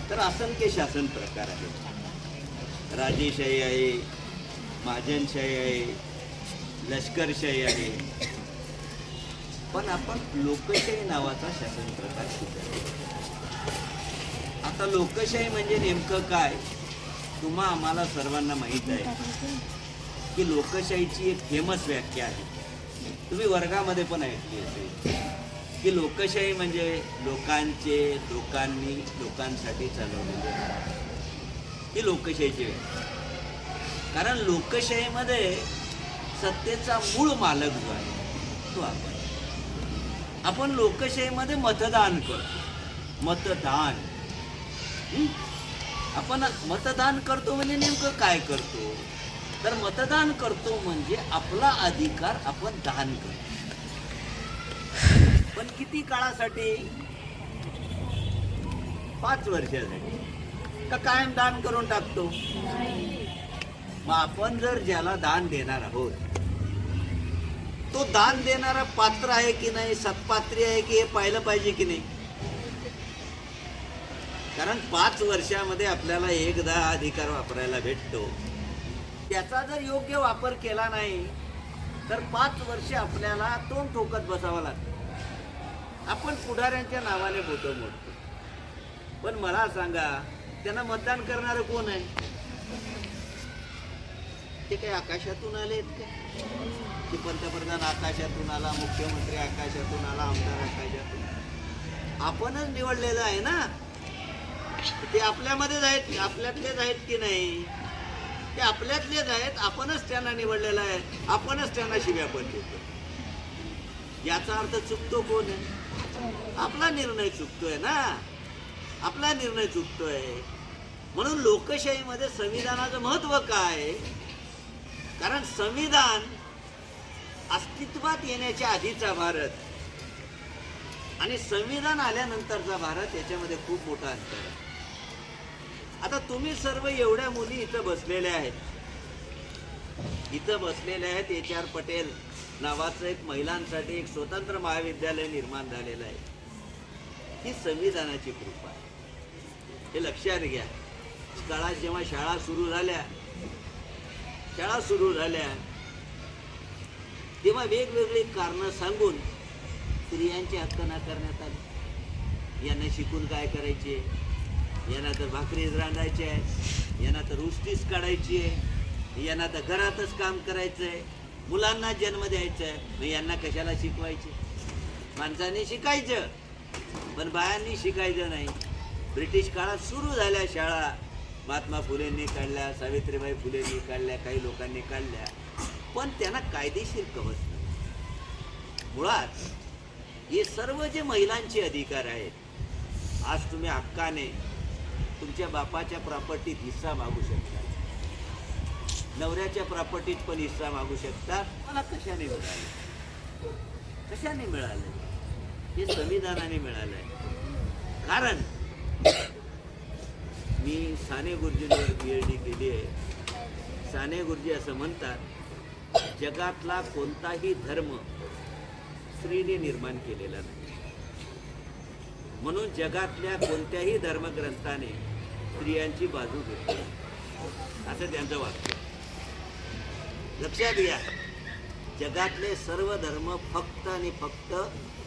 तर असंख्य शासन प्रकार आहेत. राजेशाही आहे, महाजनशाही आहे, लष्करशाही आहे, पण आपण लोकशाही नावाचा शासन प्रकार शिकतो. आता लोकशाही म्हणजे नेमकं काय, तुम्हा आम्हाला सर्वांना माहीत आहे की लोकशाहीची एक फेमस व्याख्या आहे, तुम्ही वर्गामध्ये पण ऐकली असेल की लोकशाही म्हणजे लोकांनी लोकांसाठी चालवलेली आहे. ही लोकशाहीची व्याख्या. कारण लोकशाहीमध्ये सत्तेचा मूळ मालक जो आहे तो आपण लोकशाहीमध्ये मतदान करतो. मतदान आपण मतदान करतो म्हणजे नेमकं काय करतो, तर मतदान करतो म्हणजे आपला अधिकार आपण दान करतो. पण किती काळासाठी? 5 वर्षासाठी. का कायम दान करून टाकतो? मग आपण जर ज्याला दान देणार आहोत तो दान देणारा पात्र आहे की नाही, सत्पात्री आहे की, हे पाहिलं पाहिजे की नाही. कारण 5 वर्षामध्ये आपल्याला एकदा अधिकार वापरायला भेटतो. त्याचा जर योग्य वापर केला नाही तर 5 वर्ष आपल्याला तोंड ठोकत बसावं लागतं. आपण पुढाऱ्यांच्या नावाने बोटं मोडतो. पण मला सांगा, त्यांना मतदान करणारं कोण आहे? ते काही आकाशातून आलेत का? ते पंतप्रधान आकाशातून आला, मुख्यमंत्री आकाशातून आला, आमदार आकाशातून? आपणच निवडलेलं आहे ना. ते आपल्यामध्येच आहेत, आपल्यातलेच आहेत की नाही? ते आपल्यातलेच आहेत. आपणच त्यांना निवडलेलं आहे, आपणच त्यांना शिव्या पण देतो. याचा अर्थ चुकतो कोण आहे? आपला निर्णय चुकतोय ना, आपला निर्णय चुकतोय. म्हणून लोकशाहीमध्ये संविधानाचं महत्व काय? कारण संविधान अस्तित्वात येण्याच्या आधीचा भारत आणि संविधान आल्यानंतरचा भारत याच्यामध्ये खूप मोठा अंतर आहे. आता तुम्ही सर्व एवढ्या मुली इथं बसलेल्या आहेत, HR पटेल नावाचं एक महिलांसाठी एक स्वतंत्र महाविद्यालय निर्माण झालेलं आहे. ही संविधानाची कृपा आहे, हे लक्षात घ्या. काळात जेव्हा शाळा सुरू झाल्या तेव्हा वेगवेगळी कारणं सांगून स्त्रियांचे हक्क नाकारण्यात आले. यांना शिकून काय करायचे, यांना तर भाकरीच रांधायची आहे, यांना तर उष्टीच काढायची आहे, यांना तर घरातच काम करायचं आहे, मुलांना जन्म द्यायचा आहे, मग यांना कशाला शिकवायचे? माणसांनी शिकायचं पण बायांनी शिकायचं नाही. ब्रिटिश काळात सुरू झाल्या शाळा, महात्मा फुलेंनी काढल्या, सावित्रीबाई फुलेंनी काढल्या, काही लोकांनी काढल्या, पण त्यांना कायदेशीर कवच नाही. मुळात हे सर्व जे महिलांचे अधिकार आहेत, आज तुम्ही हक्काने तुमच्या बापाच्या प्रॉपर्टीत हिस्सा मागू शकता, नवऱ्याच्या प्रॉपर्टीत पण हिस्सा मागू शकता. मला कशाने मिळालं? कशाने मिळालं? हे संविधानाने मिळालं आहे. कारण मी साने गुरुजींवर PhD केली आहे. साने गुरुजी असं म्हणतात, जगातला कोणताही धर्म स्त्रीने निर्माण केलेला नाही. म्हणून जगातल्या कोणत्याही धर्मग्रंथाने स्त्रियांची बाजू घेतली असं त्यांचं वाक्य. लक्षात घ्या, जगातले सर्व धर्म फक्त आणि फक्त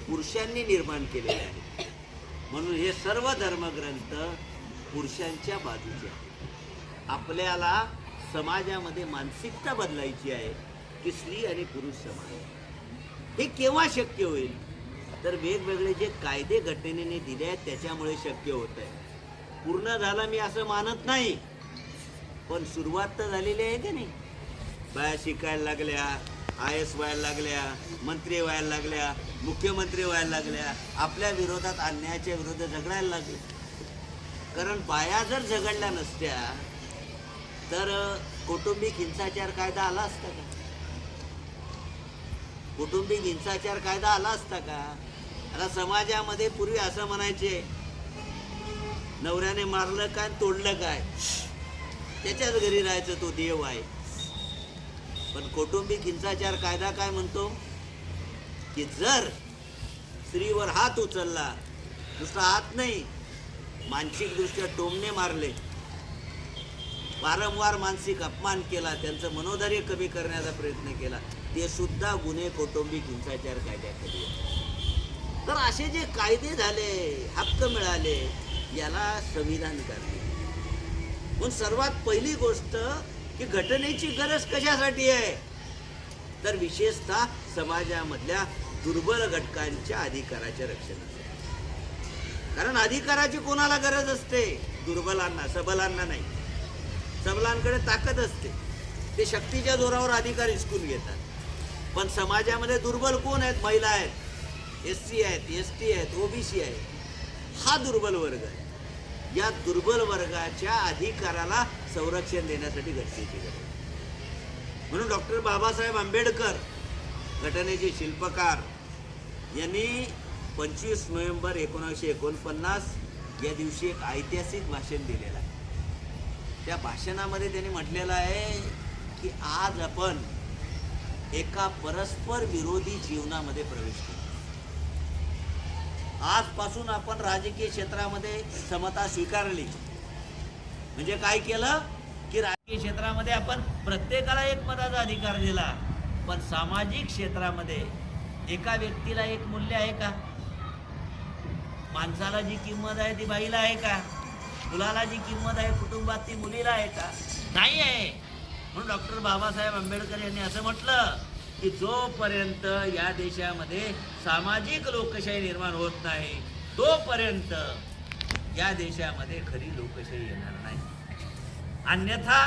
पुरुषांनी निर्माण केलेले आहेत. म्हणून हे सर्व धर्मग्रंथ पुरुषांच्या बाजूचे आहेत. आपल्याला समाजामध्ये मानसिकता बदलायची आहे की स्त्री आणि पुरुष समान. हे केव्हा शक्य होईल? तर वेगवेगळे जे कायदे घटनेने दिले आहेत त्याच्यामुळे शक्य होत आहे. पूर्ण झाला मी असं मानत नाही, पण सुरुवात तर झालेली आहे की नाही. बाया शिकायला लागल्या, IAS व्हायला लागल्या, मंत्री व्हायला लागल्या, मुख्यमंत्री व्हायला लागल्या, आपल्या विरोधात अन्यायाच्या विरोधात झगडायला लागले. कारण बाया जर झगडल्या नसत्या तर कौटुंबिक हिंसाचार कायदा आला असता का? कौटुंबिक हिंसाचार कायदा आला असता का? आता समाजामध्ये पूर्वी असं म्हणायचे, नवऱ्याने मारलं काय तोडलं काय, त्याच्याच घरी राहायचं, तो देव आहे. पण कौटुंबिक हिंसाचार कायदा काय म्हणतो की जर स्त्रीवर हात उचलला, नुसता हात नाही मानसिकदृष्ट्या टोमणे मारले, वारंवार मानसिक अपमान केला, त्यांचं मनोधैर्य कमी करण्याचा प्रयत्न केला, ते सुद्धा गुन्हे कौटुंबिक हिंसाचार कायद्याखाली आहेत. तर असे जे कायदे झाले, हक्क मिळाले, याला संविधान काढले. म्हणून सर्वात पहिली गोष्ट की घटनेची गरज कशासाठी आहे, तर विशेषतः समाजामधल्या दुर्बल घटकांच्या अधिकाराच्या रक्षणासाठी. कारण अधिकाराची कोणाला गरज असते? दुर्बलांना, सबलांना नाही. सबलांकडे ताकद असते, ते शक्तीच्या जोरावर अधिकार हिसकून घेतात. पण समाजामध्ये दुर्बल कोण आहेत? महिला आहेत, SC आहेत, ST आहेत, OBC आहेत. हा दुर्बल वर्ग आहे. या दुर्बल वर्गाच्या अधिकाराला संरक्षण देण्यासाठी घटनेची गरज. म्हणून डॉक्टर बाबासाहेब आंबेडकर, घटनेचे शिल्पकार, यांनी 25 नोव्हेंबर 1949 या दिवशी एक ऐतिहासिक भाषण दिलेलं आहे. त्या भाषणामध्ये त्यांनी म्हटलेलं आहे की आज आपण एका परस्पर विरोधी जीवनामध्ये प्रवेश करू. आजपासून आपण राजकीय क्षेत्रामध्ये समता स्वीकारली. म्हणजे काय केलं की राजकीय क्षेत्रामध्ये आपण प्रत्येकाला एक मताचा अधिकार दिला, पण सामाजिक क्षेत्रामध्ये एका व्यक्तीला एक मूल्य आहे का? माणसाला जी किंमत आहे ती बाईला आहे का? मुलाला जी किंमत आहे कुटुंबात ती मुलीला आहे का? नाही आहे. म्हणून डॉक्टर बाबासाहेब आंबेडकर यांनी असं म्हटलं की जोपर्यंत या देशामध्ये सामाजिक लोकशाही निर्माण होत नाही, तोपर्यंत या देशामध्ये खरी लोकशाही येणार नाही. अन्यथा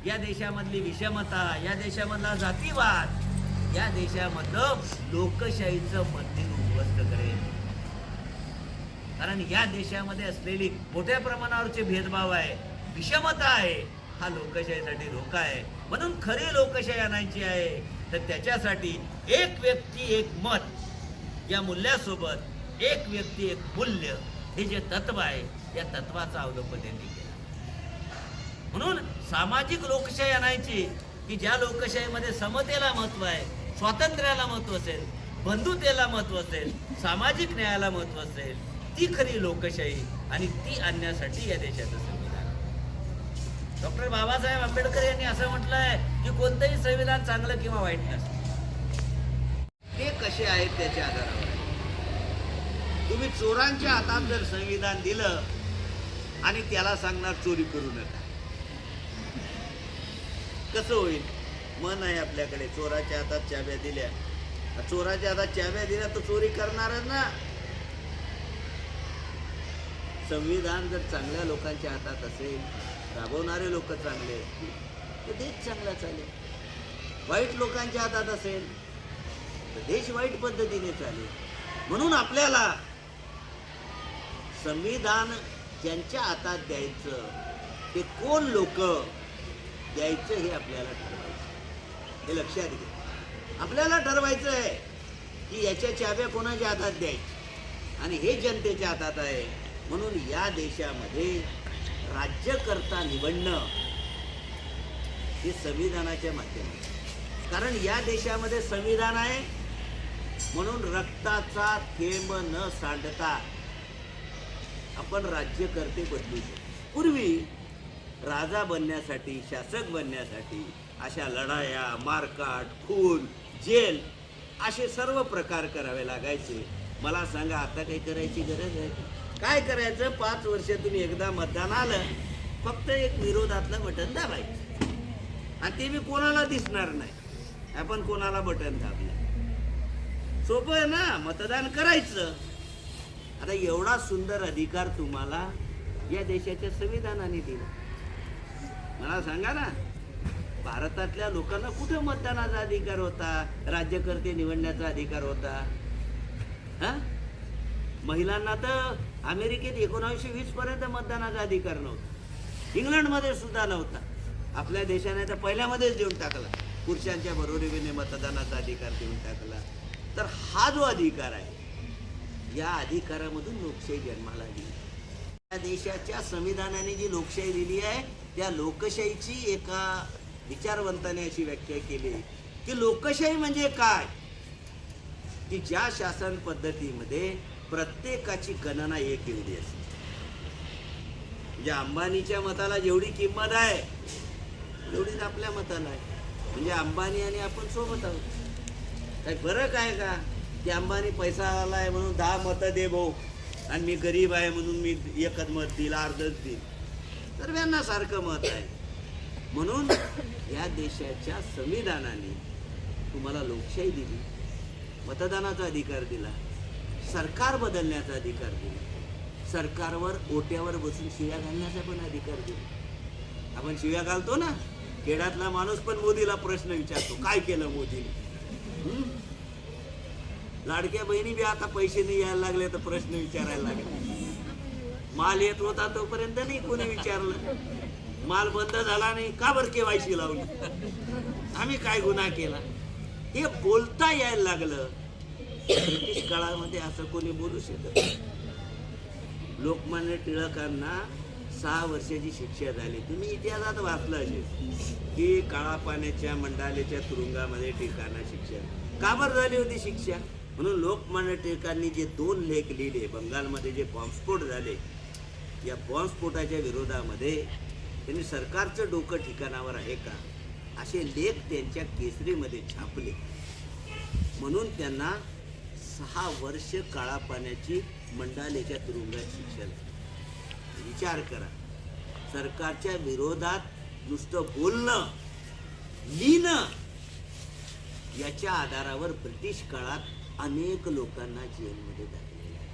या देशामधली विषमता, या देशामधला जातीवाद या देशामधलं लोकशाहीचं मंदिर उद्ध्वस्त करेल. कारण या देशामध्ये असलेली मोठ्या प्रमाणावरचे भेदभाव आहे, विषमता आहे, हा लोकशाहीसाठी धोका आहे. म्हणून खरी लोकशाही आणायची आहे तर त्याच्यासाठी एक व्यक्ती एक मत या मूल्यासोबत एक व्यक्ती एक मूल्य हे जे तत्व आहे या तत्वाचा अवलंब त्यांनी केला. म्हणून सामाजिक लोकशाही आणायची की ज्या लोकशाहीमध्ये समतेला महत्व आहे, स्वातंत्र्याला महत्व असेल, बंधुतेला महत्व असेल, सामाजिक न्यायाला महत्व असेल, ती खरी लोकशाही. आणि ती आणण्यासाठी या देशाचं संविधान. डॉक्टर बाबासाहेब आंबेडकर यांनी असं म्हटलं आहे की कोणतंही संविधान चांगलं किंवा वाईट नसतं, ते कसे आहेत त्याच्या आधारावर. तुम्ही चोरांच्या हातात जर संविधान दिलं आणि त्याला सांगणार चोरी करू नका, कसं होईल? मन आहे आपल्याकडे, चोराच्या हातात चाव्या दिल्या, चोराच्या हातात चाव्या दिल्या तर चोरी करणारच ना. संविधान जर चांगल्या लोकांच्या हातात असेल, राबवणारे लोक चांगले असतील तर देश चांगला चालेल. वाईट लोकांच्या हातात असेल तर देश वाईट पद्धतीने चालेल. म्हणून आपल्याला संविधान ज्यांच्या हातात द्यायचं, ते कोण लोक द्यायचं हे आपल्याला ठरवायचं. हे लक्षात घ्या. आपल्याला ठरवायचं आहे की याच्या चाव्या कोणाच्या हातात द्यायची, आणि हे जनतेच्या हातात आहे. म्हणून या देशामध्ये राज्यकर्ता निवडणं हे संविधानाच्या माध्यमातून. कारण या देशामध्ये संविधान आहे म्हणून रक्ताचा थेंब न सांडता आपण राज्यकर्ते बदलू शकतो. पूर्वी राजा बनण्यासाठी, शासक बनण्यासाठी अशा लढाया, मारकाट, खून, जेल असे सर्व प्रकार करावे लागायचे. मला सांगा आता काही करायची गरज आहे? काय करायचं? 5 वर्षातून एकदा मतदान आलं, फक्त एक विरोधातलं बटन दाबायचं आणि ते बी कोणाला दिसणार नाही. आपण कोणाला बटन दाबलं, सोपं आहे ना, मतदान करायचं. आता एवढा सुंदर अधिकार तुम्हाला या देशाच्या संविधानाने दिला. मला सांगा ना, भारतातल्या लोकांना कुठं मतदानाचा अधिकार होता, राज्यकर्ते निवडण्याचा अधिकार होता? हा, महिलांना तर अमेरिकेत 1920 पर्यंत मतदानाचा अधिकार नव्हता, इंग्लंडमध्ये सुद्धा नव्हता. आपल्या देशाने तर पहिल्यामध्येच देऊन टाकला, पुरुषांच्या बरोबरीने मतदानाचा अधिकार देऊन टाकला. तर हा जो अधिकार आहे, या अधिकारामधून लोकशाही जन्माला आली. या देशाच्या संविधानाने जी लोकशाही दिली आहे, त्या लोकशाहीची एका विचारवंताने अशी व्याख्या केली की लोकशाही म्हणजे काय, की ज्या शासन पद्धतीमध्ये प्रत्येकाची गणना एक एवढी असते. म्हणजे अंबानीच्या मताला जेवढी किंमत आहे तेवढीच आपल्या मताला आहे. म्हणजे अंबानी आणि आपण सोबत आहोत. काही फरक आहे का की अंबानी पैसा आला आहे म्हणून 10 मतं दे भाऊ आणि मी गरीब आहे म्हणून मी एकच मत देईल, अर्धच देईल. सर्वांना सारखं मत आहे. म्हणून या देशाच्या संविधानाने तुम्हाला लोकशाही दिली, मतदानाचा अधिकार दिला, सरकार बदलण्याचा अधिकार दिला, सरकारवर ओट्यावर बसून शिव्या घालण्याचा पण अधिकार दिला. आपण शिव्या घालतो ना, खेड्यातला माणूस पण मोदीला प्रश्न विचारतो, काय केलं मोदीने? लाडक्या बहिणी बी आता पैसे नाही यायला लागले तर प्रश्न विचारायला लागले. माल येत होता तोपर्यंत नाही कोणी विचारलं. माल बंद झाला नाही का बरं केवायसी लावली, आम्ही काय गुन्हा केला, हे बोलता यायला लागलं. ब्रिटिश काळामध्ये असं कोणी बोलू शकत. लोकमान्य टिळकांना 6 वर्षाची शिक्षा झाली. तुम्ही इतिहासात वाचलं असेल की काळा पाण्याच्या मंडालेच्या तुरुंगामध्ये टिळकांना शिक्षा का बरं झाली होती शिक्षा? म्हणून लोकमान्य टिळकांनी जे 2 लेख लिहिले, बंगालमध्ये जे बॉम्बस्फोट झाले, या बॉम्बस्फोटाच्या विरोधामध्ये त्यांनी सरकारचं डोकं ठिकाणावर आहे का असे लेख त्यांच्या केसरीमध्ये छापले. म्हणून त्यांना 6 वर्ष काळा पाण्याची मंडालेच्या तुरुंगात शिक्षा झाली. विचार करा, सरकारच्या विरोधात नुसतं बोलणं, लिहिणं याच्या आधारावर ब्रिटिश काळात अनेक लोकांना जेलमध्ये टाकलेलं आहे.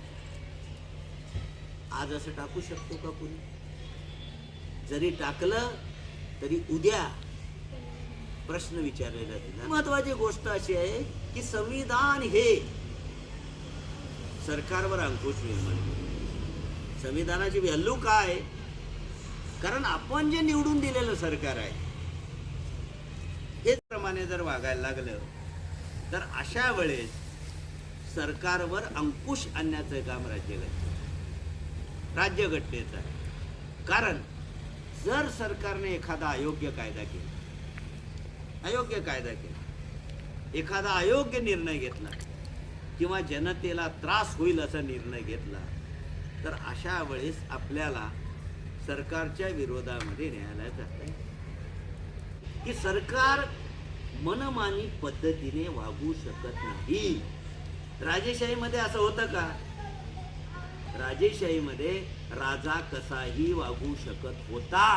आज असं टाकू शकतो का कोणी? जरी टाकलं तरी उद्या प्रश्न विचारलेला जाईल. महत्वाची गोष्ट अशी आहे की संविधान हे सरकारवर अंकुश निर्माण करते. संविधानाची व्हॅल्यू काय? कारण आपण जे निवडून दिलेलं सरकार आहे हेच प्रमाणे जर वागायला लागलं तर अशा वेळेस सरकारवर अंकुश आणण्याचं काम राज्यघटनेचं आहे. कारण जर सरकारने एखादा अयोग्य कायदा केला, एखादा अयोग्य निर्णय घेतला किंवा जनतेला त्रास होईल असा निर्णय घेतला तर अशा वेळेस आपल्याला सरकारच्या विरोधामध्ये न्यायालयात जाता येईल. की सरकार मनमानी पद्धतीने वागू शकत नाही. राजेशाहीमध्ये असं होतं का? राजेशाहीमध्ये राजा कसाही वागू शकत होता.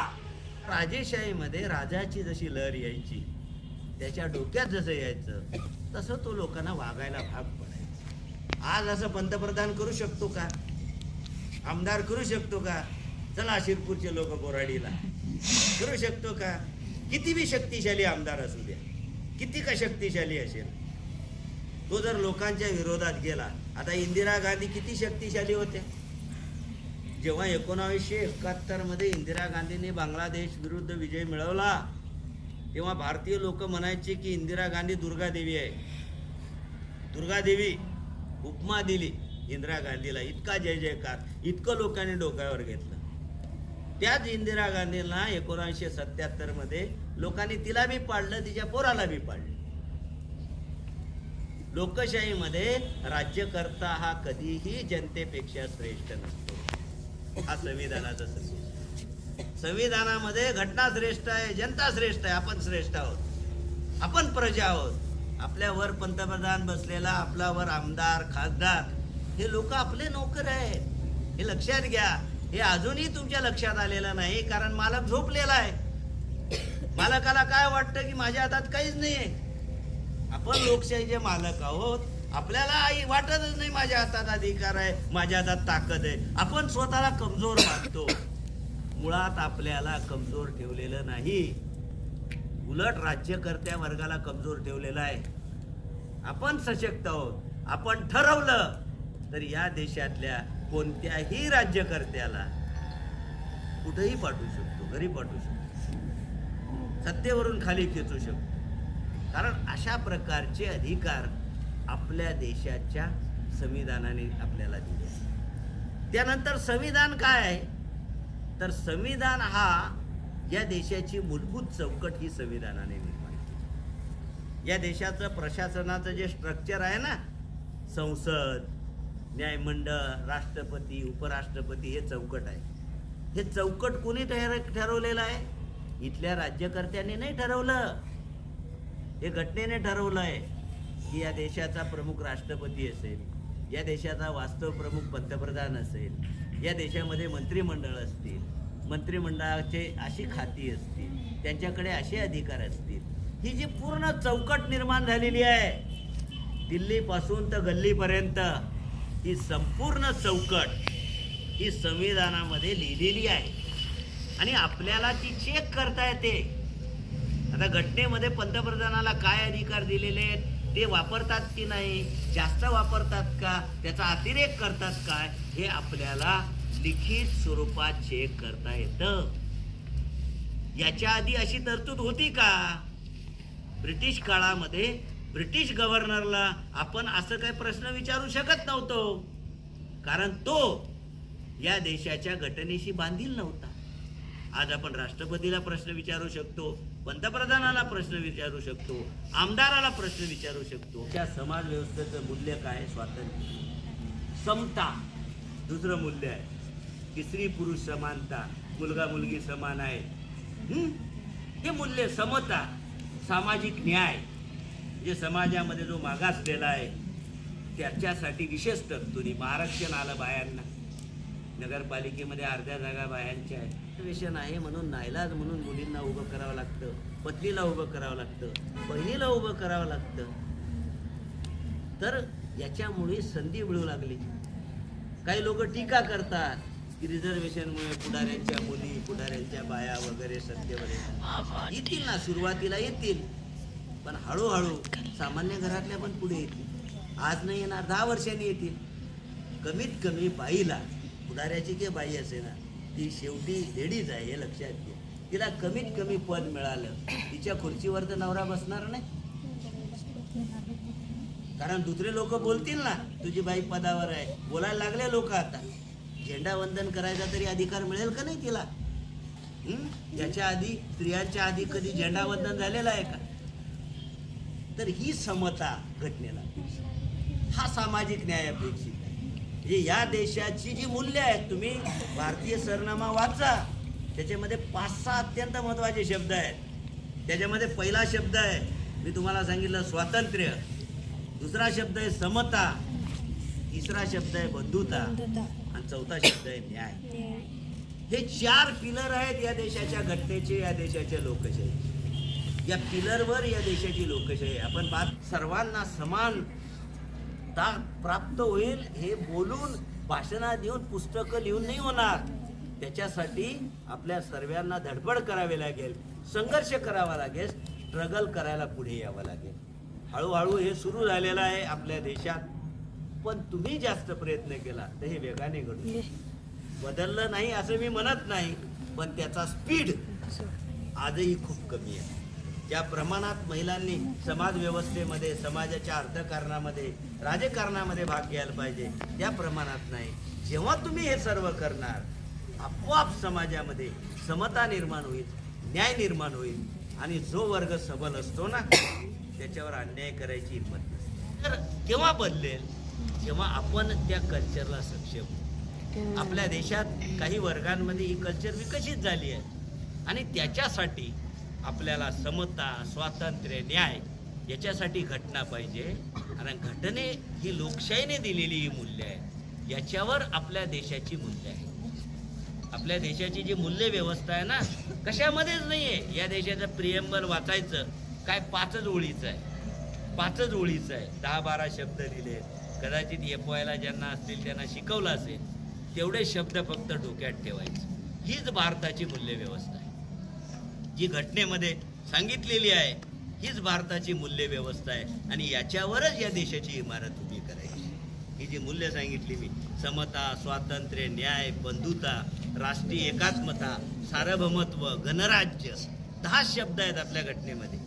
राजेशाहीमध्ये राजाची जशी लहर यायची, त्याच्या डोक्यात जसं यायचं तसं तो लोकांना वागायला भाग पडायचा. आज असं पंतप्रधान करू शकतो का? आमदार करू शकतो का? चला शिरपूरचे लोक बोराडीला करू शकतो का? किती बी शक्तिशाली आमदार असू द्या, किती का शक्तिशाली असेल, तो जर लोकांच्या विरोधात गेला. आता इंदिरा गांधी किती शक्तिशाली होत्या. जेव्हा 1971 मध्ये इंदिरा गांधीने बांगलादेश विरुद्ध विजय मिळवला तेव्हा भारतीय लोक म्हणायचे की इंदिरा गांधी दुर्गादेवी आहे. दुर्गादेवी उपमा दिली इंदिरा गांधीला, इतका जय जयकार, इतकं लोकांनी डोक्यावर घेतलं. त्याच इंदिरा गांधींना 1977 मध्ये लोकांनी तिला बी पाडलं, तिच्या पोराला बी पाडलं. लोकशाहीमध्ये राज्यकर्ता हा कधीही जनतेपेक्षा श्रेष्ठ नसतो. हा संविधानाचा संदेश. संविधानामध्ये घटना श्रेष्ठ आहे, जनता श्रेष्ठ आहे, आपण श्रेष्ठ आहोत, आपण प्रजा आहोत. आपल्यावर पंतप्रधान बसलेला, आपल्यावर आमदार, खासदार, हे लोक आपले नोकर आहेत. हे लक्षात घ्या. हे अजूनही तुमच्या लक्षात आलेलं नाही, कारण मालक झोपलेला आहे. मालकाला काय वाटतं की माझ्या हातात काहीच नाहीये. आपण लोकशाहीचे मालक आहोत. आपल्याला वाटतच नाही माझ्या हातात अधिकार आहे, माझ्या हातात ताकद आहे. आपण स्वतःला कमजोर मानतो. मुळात आपल्याला कमजोर ठेवलेलं नाही, उलट राज्यकर्त्या वर्गाला कमजोर ठेवलेला आहे. आपण सशक्त आहोत. आपण ठरवलं तर या देशातल्या कोणत्याही राज्यकर्त्याला कुठेही पाठवू शकतो, घरी पाठवू शकतो, सत्तेवरून खाली खेचू शकतो. कारण अशा प्रकारचे अधिकार आपल्या देशाच्या संविधानाने आपल्याला दिले. त्यानंतर संविधान काय आहे? तर संविधान हा या देशाची मूलभूत चौकट ही संविधानाने निर्माण केली. या देशाचं प्रशासनाचं जे स्ट्रक्चर आहे ना, संसद, न्यायमंडळ, राष्ट्रपती, उपराष्ट्रपती, हे चौकट आहे. हे चौकट कोणी ठरवलेलं आहे? इथल्या राज्यकर्त्यांनी नाही ठरवलं, हे घटनेने ठरवलं आहे की या देशाचा प्रमुख राष्ट्रपती असेल, या देशाचा वास्तव प्रमुख पंतप्रधान असेल, या देशामध्ये मंत्रिमंडळ असतील, मंत्रिमंडळाचे अशी खाती असतील, त्यांच्याकडे असे अधिकार असतील. ही जी पूर्ण चौकट निर्माण झालेली आहे, दिल्लीपासून तर गल्लीपर्यंत, ही संपूर्ण चौकट ही संविधानामध्ये लिहिलेली आहे आणि आपल्याला ती चेक करता येते. आता घटनेमध्ये पंतप्रधानाला काय अधिकार दिलेले आहेत ते वापरतात की नाही, जास्त वापरतात का, त्याचा अतिरेक करतात काय, हे आपल्याला लिखित स्वरूपात चेक करता येतं. याच्या आधी अशी तरतूद होती का? ब्रिटिश काळामध्ये ब्रिटिश गव्हर्नरला आपण असं काही प्रश्न विचारू शकत नव्हतो, कारण तो या देशाच्या घटनेशी बांधील नव्हता. आज आपण राष्ट्रपतीला प्रश्न विचारू शकतो, पंतप्रधानाला प्रश्न विचारू शकतो, आमदाराला प्रश्न विचारू शकतो. त्या समाज व्यवस्थेचं मूल्य काय? स्वातंत्र्य, समता. दुसरं मूल्य आहे की स्त्री पुरुष समानता, मुलगा मुलगी समान आहे. हे मूल्य, समता, सामाजिक न्याय, जे समाजामध्ये जो मागासलेला आहे त्याच्यासाठी विशेष तरतुदी. आरक्षण आलं बायांना, नगरपालिकेमध्ये अर्ध्या जागा बायांच्या आहेत. रिझर्वेशन आहे म्हणून नाईलाज म्हणून मुलींना उभं करावं लागतं, पत्नीला उभं करावं लागतं, बहिणीला उभं करावं लागतं. तर याच्यामुळे संधी मिळू लागली. काही लोक टीका करतात की रिझर्वेशनमुळे पुढाऱ्यांच्या मुली, पुढाऱ्यांच्या बाया वगैरे सत्तेवर येतील ना, सुरुवातीला येतील, पण हळूहळू सामान्य घरातल्या पण पुढे येतील. आज नाही येणार, 10 वर्षांनी येतील. कमीत कमी बाईला, पुढाऱ्याची की बाई असे ना, ती शेवटी लेडीज आहे हे लक्षात घे. तिला कमीत कमी पद मिळालं, तिच्या खुर्चीवर तर नवरा बसणार नाही. कारण दुसरे लोक बोलतील ना, तुझी बाई पदावर आहे, बोलायला लागले लोक. आता झेंडा वंदन करायचा तरी अधिकार मिळेल का नाही तिला? याच्या आधी, स्त्रियांच्या आधी कधी झेंडा वंदन झालेलं आहे का? तर ही समता घटनेला, हा सामाजिक न्याय अपेक्षित आहे. म्हणजे या देशाची जी मूल्य आहेत, तुम्ही भारतीय सरनामा वाचा, त्याच्यामध्ये 5-6 अत्यंत महत्त्वाचे शब्द आहेत. त्याच्यामध्ये पहिला शब्द आहे, मी तुम्हाला सांगितलं, स्वातंत्र्य. दुसरा शब्द आहे समता, तिसरा शब्द आहे बंधुता आणि चौथा शब्द आहे न्याय. हे 4 पिलर आहेत या देशाच्या घटनेचे, या देशाच्या लोकशाही. या पिलरवर या देशाची लोकशाही. आपण सर्वांना समानता प्राप्त होईल हे बोलून, भाषणा देऊन, पुस्तकं लिहून नाही होणार. त्याच्यासाठी आपल्या सर्वांना धडपड करावी लागेल, संघर्ष करावा लागेल, स्ट्रगल करायला पुढे यावं लागेल. हळूहळू हे सुरू झालेलं आहे आपल्या देशात, पण तुम्ही जास्त प्रयत्न केला तर हे वेगाने घडू. बदललं नाही असं मी म्हणत नाही, पण त्याचा स्पीड आजही खूप कमी आहे. ज्या प्रमाणात महिलांनी समाज व्यवस्थेमध्ये, समाजाच्या अर्थकारणामध्ये, राजकारणामध्ये भाग घ्यायला पाहिजे त्या प्रमाणात नाही. जेव्हा तुम्ही हे सर्व करणार, आपोआप समाजामध्ये समता निर्माण होईल, न्याय निर्माण होईल आणि जो वर्ग सबल असतो ना त्याच्यावर अन्याय करायची हिंमत नसते. तर केव्हा बदलेल? जेव्हा आपण त्या कल्चरला सक्षम. आपल्या देशात काही वर्गांमध्ये ही कल्चर विकसित झाली आहे आणि त्याच्यासाठी आपल्याला समता, स्वातंत्र्य, न्याय याच्यासाठी घटना पाहिजे. आणि घटने ही लोकशाहीने दिलेली ही मूल्य आहे, याच्यावर आपल्या देशाची मूल्य आहे. आपल्या देशाची जी मूल्य व्यवस्था आहे ना, कशामध्येच नाही आहे. या देशाचं प्रियंबल वाचायचं काय 5च ओळीचं आहे, 5च ओळीचं आहे. 10-12 शब्द लिहिले. कदाचित FYला ज्यांना असतील त्यांना शिकवलं असेल, तेवढे शब्द फक्त डोक्यात ठेवायचे. हीच भारताची मूल्य व्यवस्था आहे, जी घटनेमध्ये सांगितलेली आहे. हीच भारताची मूल्य व्यवस्था आहे आणि याच्यावरच या देशाची इमारत उभी करायची. ही जी मूल्य सांगितली मी, समता, स्वातंत्र्य, न्याय, बंधुता, राष्ट्रीय एकात्मता, सार्वभौमत्व, गणराज्य, 10 शब्द आहेत आपल्या घटनेमध्ये,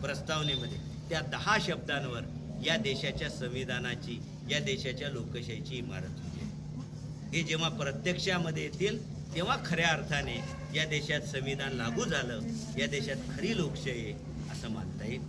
प्रस्तावनेमध्ये. त्या 10 शब्दांवर या देशाच्या संविधानाची, या देशाच्या लोकशाहीची इमारत होती. हे जेव्हा प्रत्यक्षामध्ये येतील तेव्हा खऱ्या अर्थाने या देशात संविधान लागू झालं, या देशात खरी लोकशाही असं मानता येईल.